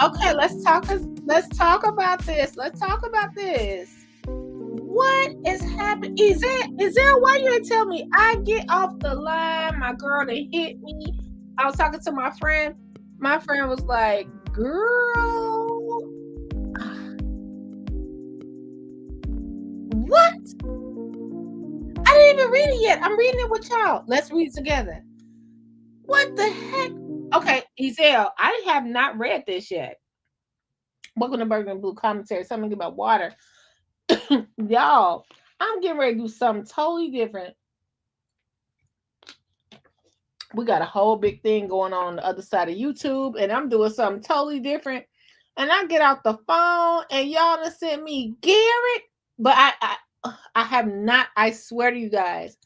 Okay, let's talk about this. Let's talk about this. What is happening? Is there why you didn't tell me? I get off the line, my girl that hit me. I was talking to my friend. My friend was like, girl, what? I didn't even read it yet. I'm reading it with y'all. Let's read it together. What the heck? Okay, Ezel, I have not read this yet. Welcome to Burgundy Blue Commentary. Something about water. Y'all, I'm getting ready to do something totally different. We got a whole big thing going on the other side of YouTube, and I'm doing something totally different. And I get out the phone, and y'all done sent me Garrick, but I have not. I swear to you guys,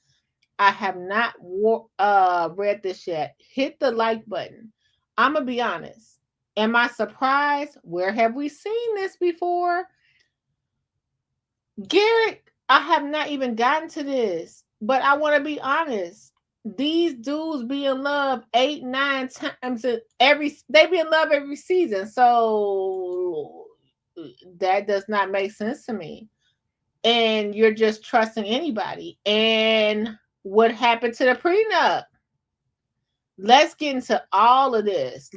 I have not read this yet. Hit the like button. I'm gonna be honest. Am I surprised? Where have we seen this before? Garrick, I have not even gotten to this, but I want to be honest. These dudes be in love 8, 9 times they be in love every season. So that does not make sense to me. And you're just trusting anybody. And what happened to the prenup? Let's get into all of this.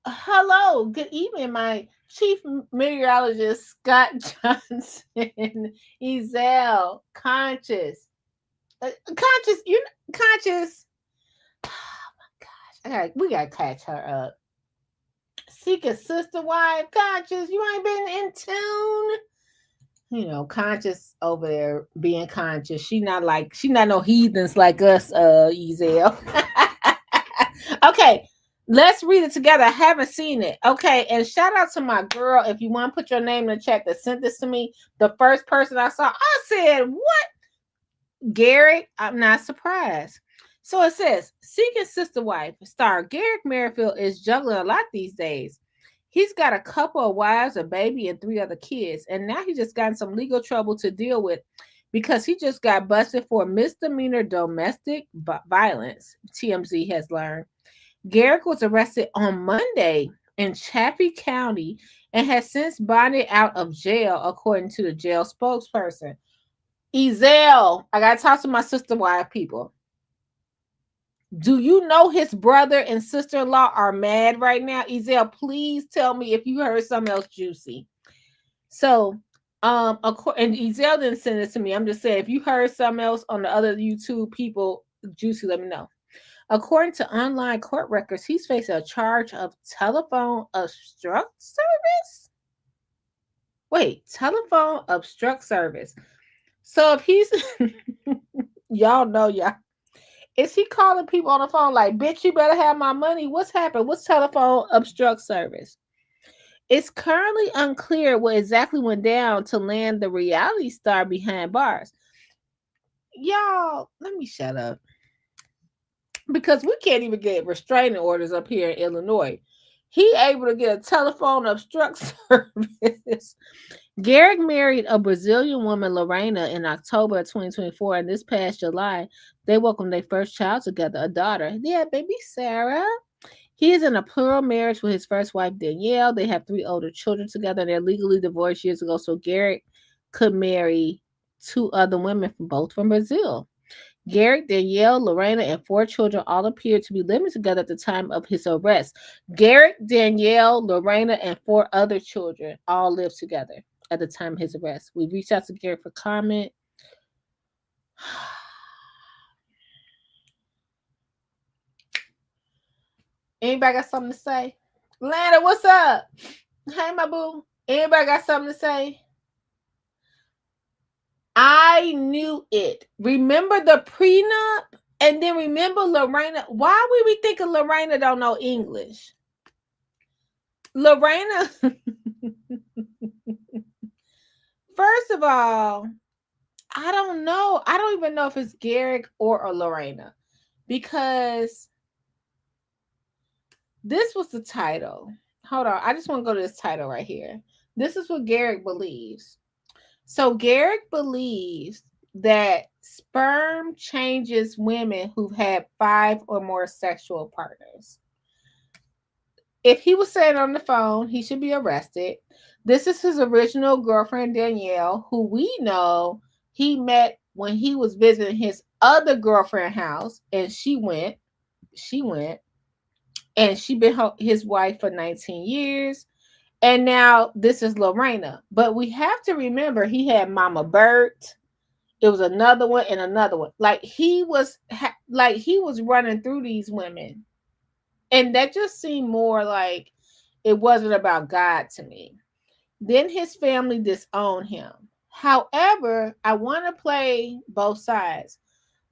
Hello, good evening, my chief meteorologist, Scott Johnson, Ezel, Conscious. Conscious, you're Conscious. Oh my gosh, we gotta catch her up. Seeking sister wife, Conscious, you ain't been in tune. You know, Conscious over there being conscious. She not no heathens like us, Ezel. Okay. Let's read it together. I haven't seen it. Okay. And shout out to my girl. If you want to put your name in the chat that sent this to me, the first person I saw, I said, what? Garrick, I'm not surprised. So it says, Seeking Sister Wife star Garrick Merrifield is juggling a lot these days. He's got a couple of wives, a baby, and 3 other kids. And now he just got in some legal trouble to deal with because he just got busted for misdemeanor domestic violence, TMZ has learned. Garrick was arrested on Monday in Chaffee County and has since bonded out of jail, according to the jail spokesperson. Ezel, I gotta talk to my sister wife people. Do you know his brother and sister-in-law are mad right now? Ezel, please tell me if you heard something else juicy. So, and Ezel didn't send it to me. I'm just saying, if you heard something else on the other YouTube people, juicy, let me know. According to online court records, he's facing a charge of telephone obstruct service. Wait, telephone obstruct service. So if he's, y'all know, is he calling people on the phone like, bitch, you better have my money? What's happened? What's telephone obstruct service? It's currently unclear what exactly went down to land the reality star behind bars. Y'all, let me shut up. Because we can't even get restraining orders up here in Illinois. He able to get a telephone obstruct service. Garrick married a Brazilian woman, Lorena, in October of 2024, and this past July, they welcomed their first child together, a daughter. Yeah, baby Sarah. He is in a plural marriage with his first wife, Danielle. They have 3 older children together. They're legally divorced years ago, so Garrick could marry 2 other women, both from Brazil. Garrick, Danielle, Lorena, and 4 children all appeared to be living together at the time of his arrest. Garrick, Danielle, Lorena, and 4 other children all lived together at the time of his arrest. We reached out to Garrick for comment. Anybody got something to say? Lana, what's up? Hey, my boo. Anybody got something to say? I knew it. Remember the prenup? And then remember Lorena. Why would we think of Lorena don't know English? Lorena. First of all, I don't know. I don't even know if it's Garrick or Lorena. Because this was the title. Hold on. I just want to go to this title right here. This is what Garrick believes. So Garrick believes that sperm changes women who've had 5 or more sexual partners. if he was saying on the phone, he should be arrested. This is his original girlfriend, Danielle, who we know he met when he was visiting his other girlfriend house, and she went, and she been his wife for 19 years. And now this is Lorena. But we have to remember he had Mama Bert. It was another one and another one. Like he was running through these women. And that just seemed more like it wasn't about God to me. Then his family disowned him. However, I want to play both sides.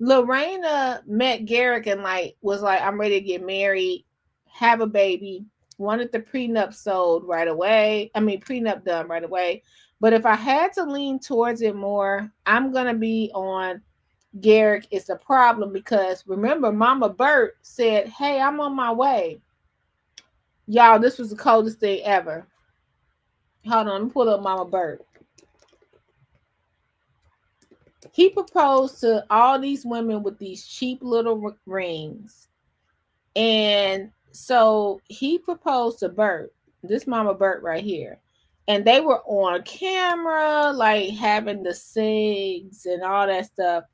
Lorena met Garrick and was like, I'm ready to get married, have a baby, wanted the prenup sold right away. I mean, prenup done right away. But if I had to lean towards it more, I'm going to be on Garrick is the problem, because remember, Mama Bert said, hey, I'm on my way. Y'all, this was the coldest thing ever. Hold on, let me pull up Mama Bert. He proposed to all these women with these cheap little rings. And so he proposed to Bert, this Mama Bert right here. And they were on camera, like having the cigs and all that stuff.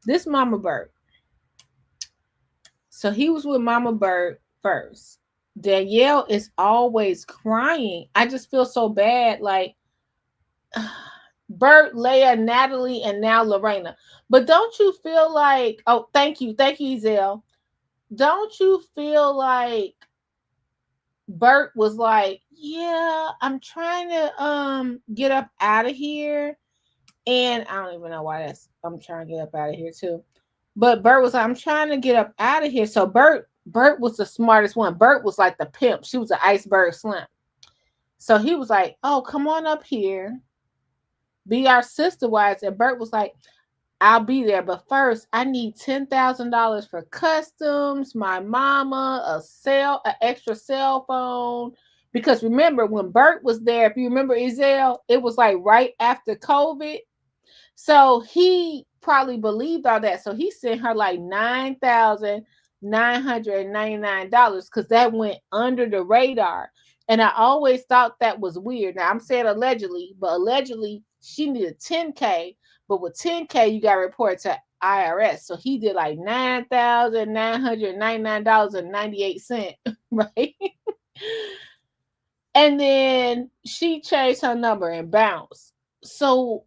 This Mama Bert. So he was with Mama Bert first. Danielle is always crying. I just feel so bad. Like Bert, Leia, Natalie, and now Lorena. But don't you feel like, oh, thank you, Ezell. Don't you feel like Bert was like, yeah, I'm trying to get up out of here. And I don't even know why I'm trying to get up out of here too. But Bert was like, I'm trying to get up out of here. So Bert was the smartest one. Bert was like the pimp. She was an iceberg slim. So he was like, oh, come on up here. Be our sister wives. And Bert was like, I'll be there. But first, I need $10,000 for customs, my mama, an extra cell phone. Because remember, when Bert was there, if you remember Ezell, it was like right after COVID. So he probably believed all that. So he sent her like $9,999 because that went under the radar. And I always thought that was weird. Now I'm saying allegedly, but allegedly she needed $10K. But with $10K, you got to report to IRS. So he did like $9,999.98, right? And then she changed her number and bounced. So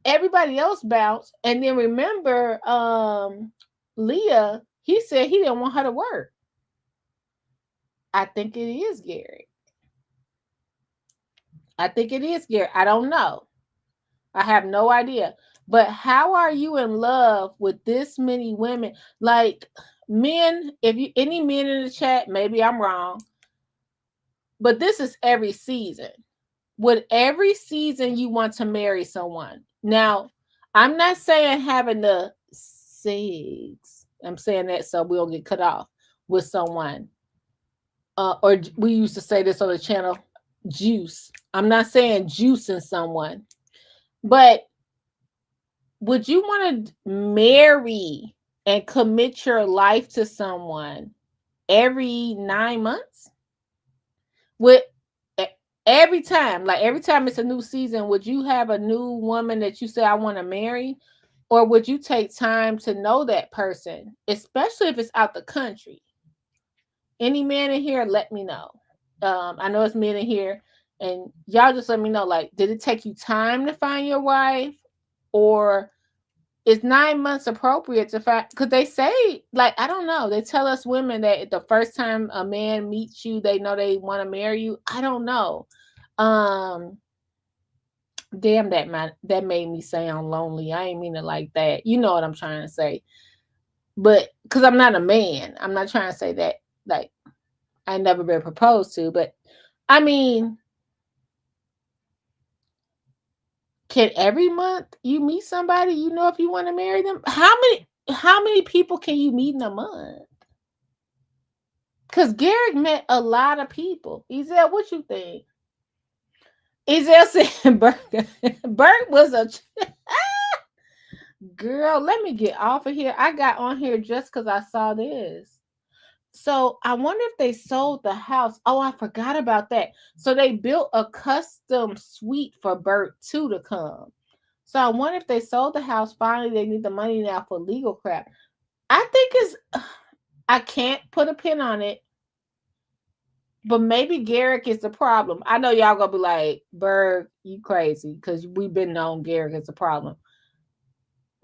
everybody else bounced. And then remember, Leah, he said he didn't want her to work. I think it is Gary. I don't know. I have no idea. But how are you in love with this many women? Like men, any men in the chat, maybe I'm wrong. But this is every season. With every season you want to marry someone. Now, I'm not saying having the sex. I'm saying that so we don't get cut off with someone. Or we used to say this on the channel, juice. I'm not saying juicing someone. But would you want to marry and commit your life to someone every 9 months? Every time it's a new season, would you have a new woman that you say I want to marry? Or would you take time to know that person, especially if it's out the country? Any man in here, let me know. I know it's men in here, and y'all just let me know, like, did it take you time to find your wife? Or is 9 months appropriate to find? Because they say, like, I don't know. They tell us women that the first time a man meets you, they know they want to marry you. I don't know. Damn, that made me sound lonely. I ain't mean it like that. You know what I'm trying to say. But because I'm not a man, I'm not trying to say that, like, I never been proposed to. But I mean, can every month you meet somebody, you know, if you want to marry them? How many people can you meet in a month? Because Garrick met a lot of people. Ezell, what you think? Ezell said Bert was a girl. Let me get off of here. I got on here just because I saw this. So I wonder if they sold the house. Oh, I forgot about that. So they built a custom suite for Bert 2 to come. So I wonder if they sold the house. Finally, they need the money now for legal crap. I think it's, I can't put a pin on it, but maybe Garrick is the problem. I know y'all gonna be like, Berg, you crazy, because we've been known Garrick is the problem.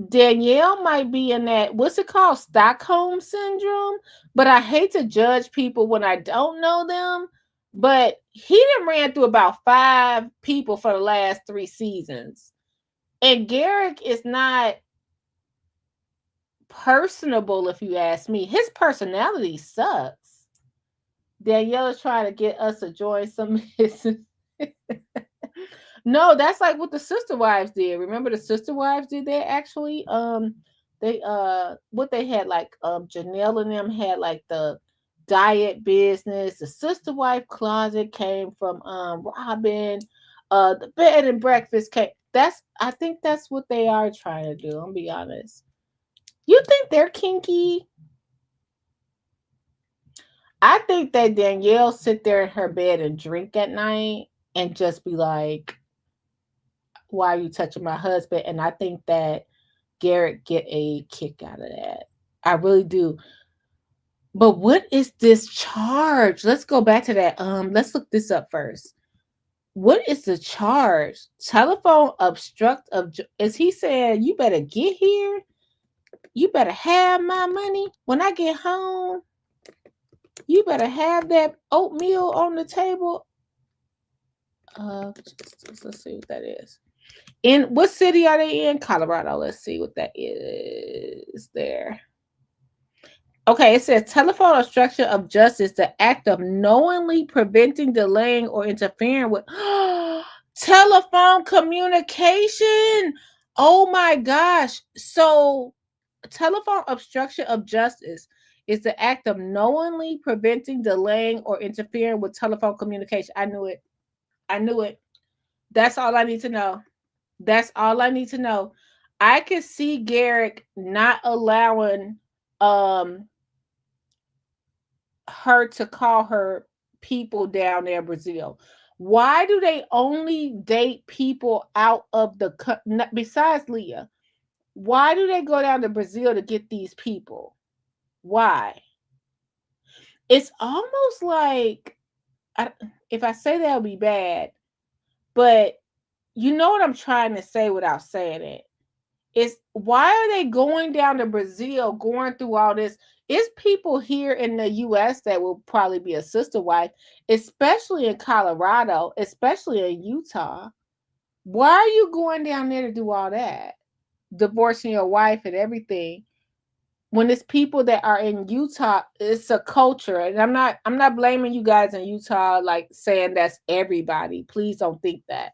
Danielle might be in that, what's it called? Stockholm syndrome. But I hate to judge people when I don't know them. But he done ran through about 5 people for the last 3 seasons. And Garrick is not personable, if you ask me. His personality sucks. Danielle is trying to get us to join some. No, that's like what the Sister Wives did. Remember the Sister Wives did that actually? They what they had, like Janelle and them had like the diet business. The Sister Wife closet came from Robin. The bed and breakfast came. That's, I think that's what they are trying to do. I'll be honest. You think they're kinky? I think that Danielle sit there in her bed and drink at night and just be like, why are you touching my husband? And I think that Garrett get a kick out of that. I really do. But what is this charge? Let's go back to that. Let's look this up first. What is the charge? Telephone obstruct of, is he saying you better get here? You better have my money when I get home. You better have that oatmeal on the table. Let's see what that is. In what city are they in? Colorado. Let's see what that is there. Okay, it says telephone obstruction of justice, the act of knowingly preventing, delaying, or interfering with telephone communication. Oh my gosh. So, telephone obstruction of justice is the act of knowingly preventing, delaying, or interfering with telephone communication. I knew it. I knew it. That's all I need to know. That's all I need to know. I could see Garrick not allowing um her to call her people down there in Brazil. Why do they only date people out of the besides Leah? Why do they go down to Brazil to get these people? Why? It's almost like, if I say that would be bad, but you know what I'm trying to say without saying it. It's, why are they going down to Brazil, going through all this? It's people here in the US that will probably be a sister wife, especially in Colorado, especially in Utah. Why are you going down there to do all that? Divorcing your wife and everything. When it's people that are in Utah, it's a culture. And I'm not blaming you guys in Utah, like saying that's everybody. Please don't think that.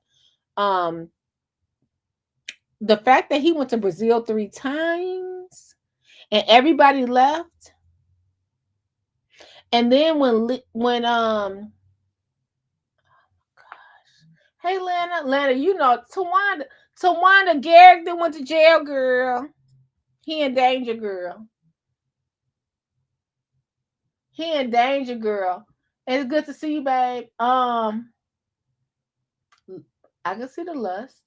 The fact that he went to Brazil 3 times and everybody left. And then when hey Lana, you know, Tawanda Garrick that went to jail, girl. He in danger, girl. He in danger, girl. And it's good to see you, babe. I can see the lust.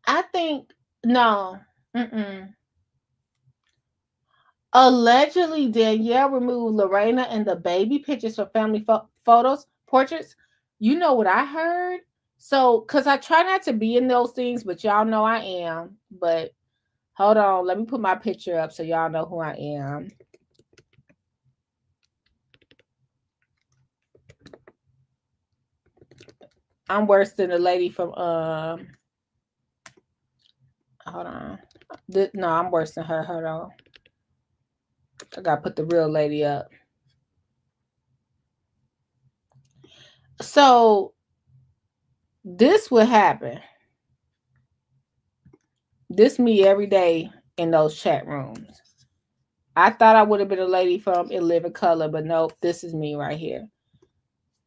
I think no. Mm-mm. Allegedly, Danielle removed Lorena and the baby pictures from family photos, portraits. You know what I heard? So, because I try not to be in those things, but y'all know I am. But hold on, let me put my picture up so y'all know who I am. I'm worse than the lady from hold on. No, I'm worse than her. Hold on. I gotta put the real lady up. So this would happen. This me every day in those chat rooms. I thought I would have been a lady from In Living Color, but nope, this is me right here.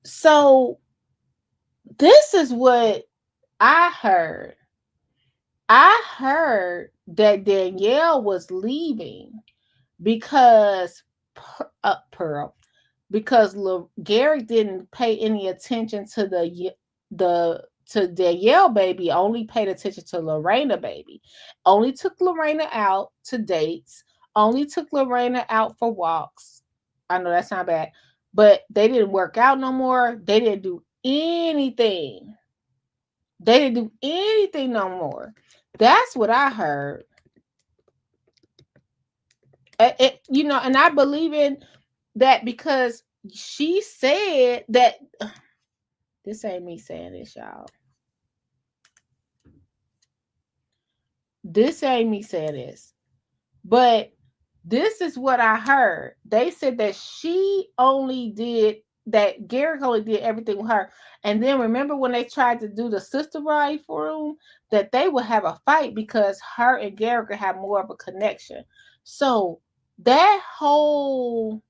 So this is what I heard. I heard that Danielle was leaving because Pearl, because Garrick didn't pay any attention to to Danielle baby, only paid attention to Lorena baby. Only took Lorena out to dates, only took Lorena out for walks. I know that's not bad, but they didn't work out no more. They didn't do anything. They didn't do anything no more. That's what I heard. And I believe in that because she said that. This ain't me saying this, y'all. This ain't me saying this. But this is what I heard. They said that Garrick only did everything with her. And then remember when they tried to do the sister ride for him, that they would have a fight because her and Garrick would have more of a connection. So that whole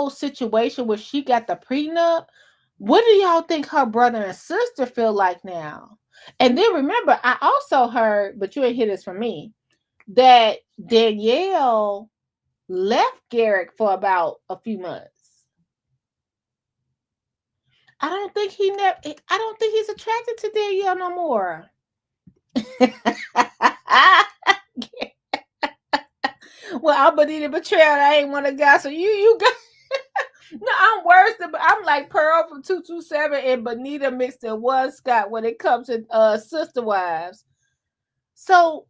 situation where she got the prenup, what do y'all think her brother and sister feel like now? And then remember, I also heard, but you ain't hear this from me, that Danielle left Garrick for about a few months. I don't think he's attracted to Danielle no more. Well, I'm Benita Betrayal. I ain't want to gossip. You got. No, I'm worse than. I'm like Pearl from 227 and Benita mixed in one Scott when it comes to sister wives. So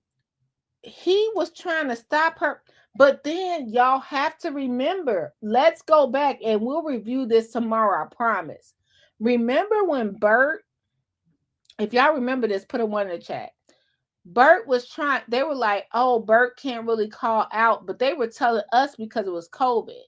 he was trying to stop her, but then y'all have to remember. Let's go back and we'll review this tomorrow. I promise. Remember when Bert? If y'all remember this, put a one in the chat. Bert was trying. They were like, "Oh, Bert can't really call out," but they were telling us because it was COVID.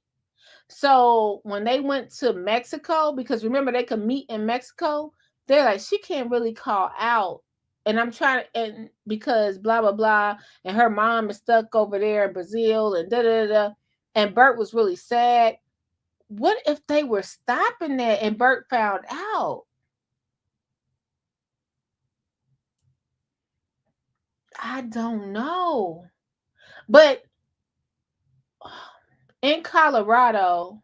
So when they went to Mexico, because remember they could meet in Mexico, they're like, she can't really call out. And I'm trying to, and because blah blah blah, and her mom is stuck over there in Brazil, and da da da. And Bert was really sad. What if they were stopping that and Bert found out? I don't know. But in Colorado,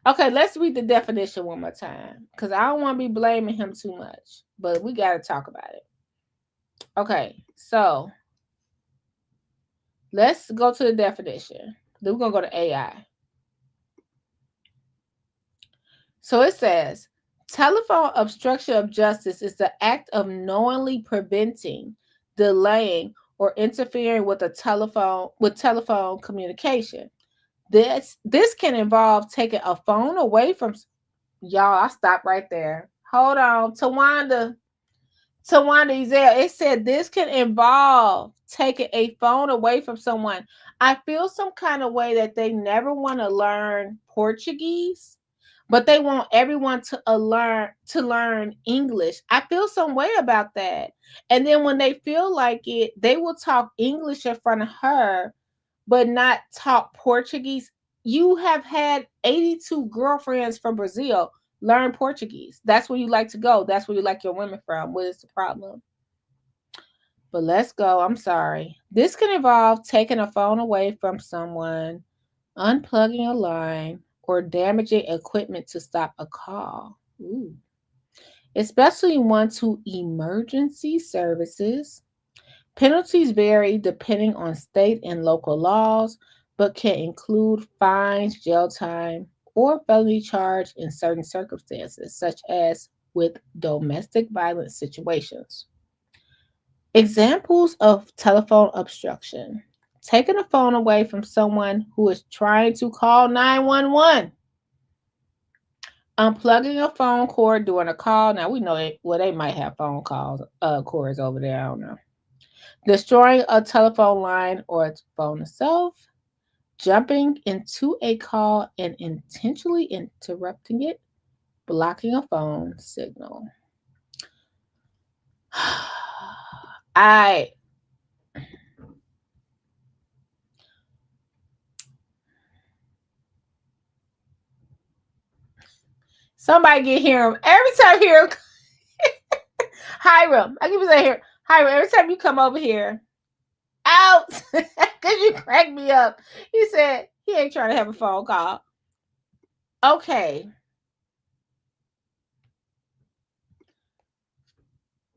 okay, let's read the definition one more time because I don't want to be blaming him too much, but we got to talk about it. Okay, so let's go to the definition. Then we're going to go to AI. So it says, telephone obstruction of justice is the act of knowingly preventing, delaying, or interfering with telephone communication. This can involve taking a phone away from y'all. I stopped right there. Hold on, Tawanda Ezel. It said this can involve taking a phone away from someone. I feel some kind of way that they never want to learn Portuguese, but they want everyone to learn English. I feel some way about that. And then when they feel like it, they will talk English in front of her, but not talk Portuguese. You have had 82 girlfriends from Brazil. Learn Portuguese. That's where you like to go. That's where you like your women from. What is the problem? But let's go. I'm sorry. This can involve taking a phone away from someone, unplugging a line, or damaging equipment to stop a call. Ooh. Especially one to emergency services. Penalties vary depending on state and local laws, but can include fines, jail time, or felony charge in certain circumstances, such as with domestic violence situations. Examples of telephone obstruction: taking a phone away from someone who is trying to call 911. Unplugging a phone cord during a call. Now we know it. Well, they might have phone calls, cords over there. I don't know. Destroying a telephone line or a phone itself. Jumping into a call and intentionally interrupting it. Blocking a phone signal. Somebody get Hiram. Every time Hiram, Hiram, I keep saying here, Hiram. Every time you come over here, out, because You cracked me up. He said he ain't trying to have a phone call. Okay.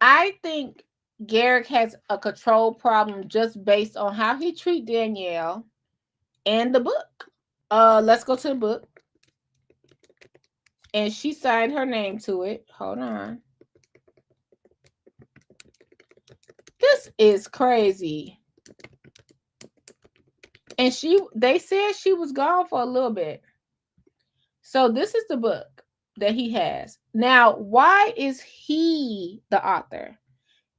I think Garrick has a control problem just based on how he treat Danielle and the book. Let's go to the book. And she signed her name to it. Hold on. This is crazy. And they said she was gone for a little bit. So this is the book that he has. Now, why is he the author?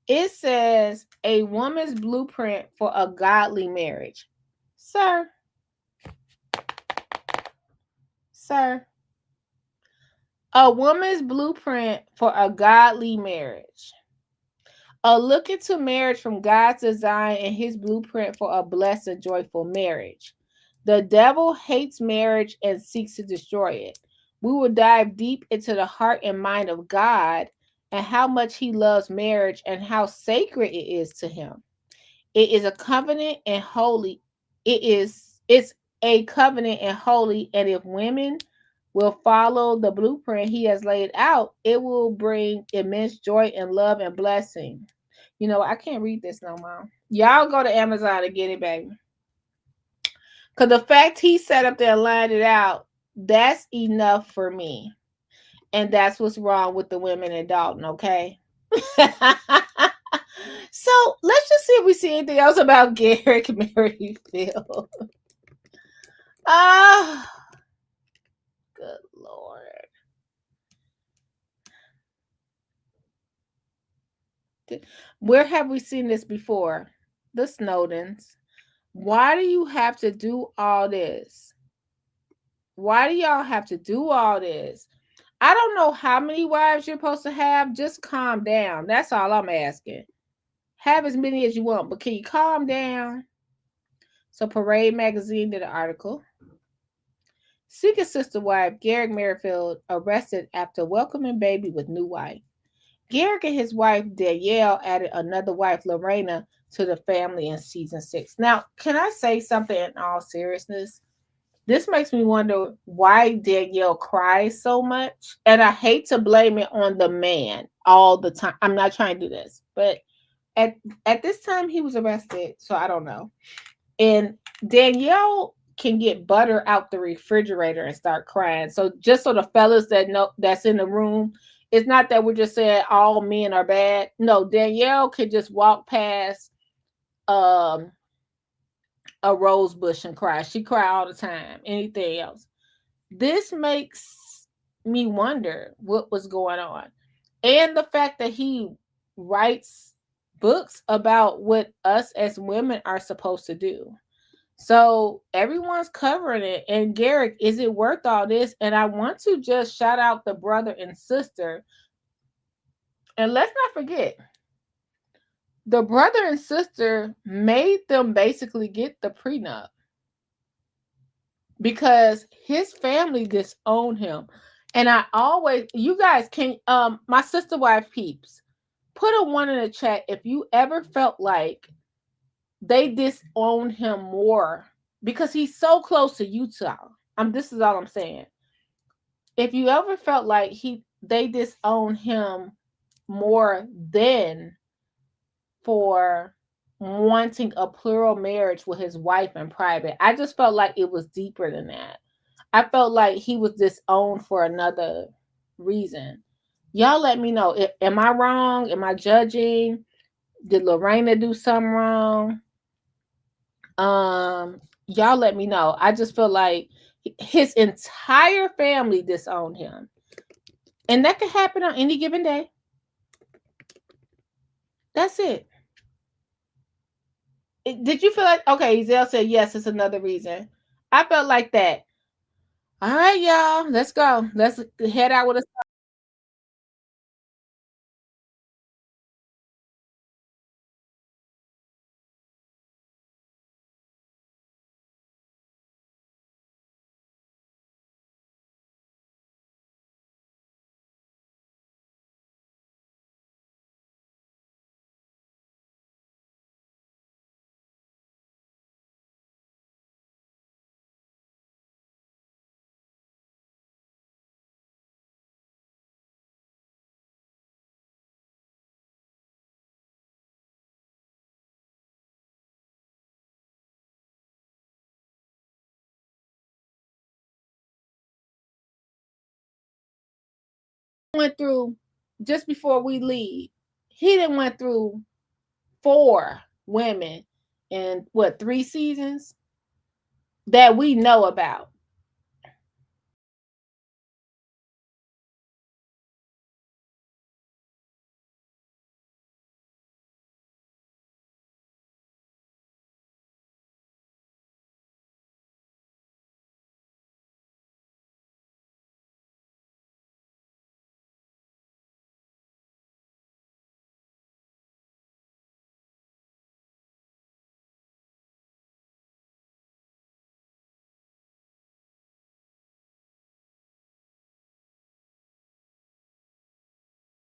It says A Woman's Blueprint for a Godly Marriage. Sir. A Woman's Blueprint for a Godly Marriage. A look into marriage from God's design and his blueprint for a blessed and joyful marriage. The devil hates marriage and seeks to destroy it. We will dive deep into the heart and mind of God and how much he loves marriage and how sacred it is to him. It is a covenant and holy. It's a covenant and holy, and if women will follow the blueprint he has laid out, it will bring immense joy and love and blessing. You know, I can't read this no more. Y'all go to Amazon and get it, baby. Because the fact he sat up there and lined it out, that's enough for me. And that's what's wrong with the women in Dalton, okay? So let's just see if we see anything else about Garrick Merrifield. Ah, good Lord. Where have we seen this before? The Snowdens. Why do you have to do all this? Why do y'all have to do all this? I don't know how many wives you're supposed to have. Just calm down. That's all I'm asking. Have as many as you want, but can you calm down? So Parade Magazine did an article. Secret sister wife Garrick Merrifield arrested after welcoming baby with new wife. Garrick and his wife Danielle added another wife, Lorena, to the family in season 6. Now, can I say something in all seriousness? This makes me wonder why Danielle cries so much. And I hate to blame it on the man all the time. I'm not trying to do this. But at this time, he was arrested. So I don't know. And Danielle can get butter out the refrigerator and start crying. So just so the fellas that know that's in the room, it's not that we're just saying all men are bad. No, Danielle can just walk past a rose bush and cry. She cry all the time. Anything else. This makes me wonder what was going on. And the fact that he writes books about what us as women are supposed to do. So everyone's covering it. And Garrick, is it worth all this? And I want to just shout out the brother and sister. And let's not forget, the brother and sister made them basically get the prenup because his family disowned him. And I always, you guys can, my sister wife peeps, put a 1 in the chat if you ever felt like they disowned him more because he's so close to Utah. This is all I'm saying. If you ever felt like they disowned him more than for wanting a plural marriage with his wife in private, I just felt like it was deeper than that. I felt like he was disowned for another reason. Y'all let me know. Am I wrong? Am I judging? Did Lorena do something wrong? Y'all let me know. I just feel like his entire family disowned him. And that could happen on any given day. That's it. Did you feel like, okay, Zell said yes, it's another reason. I felt like that. All right, y'all, let's go. Let's head out with a went through, just before we leave, he done went through 4 women in what, 3 seasons that we know about.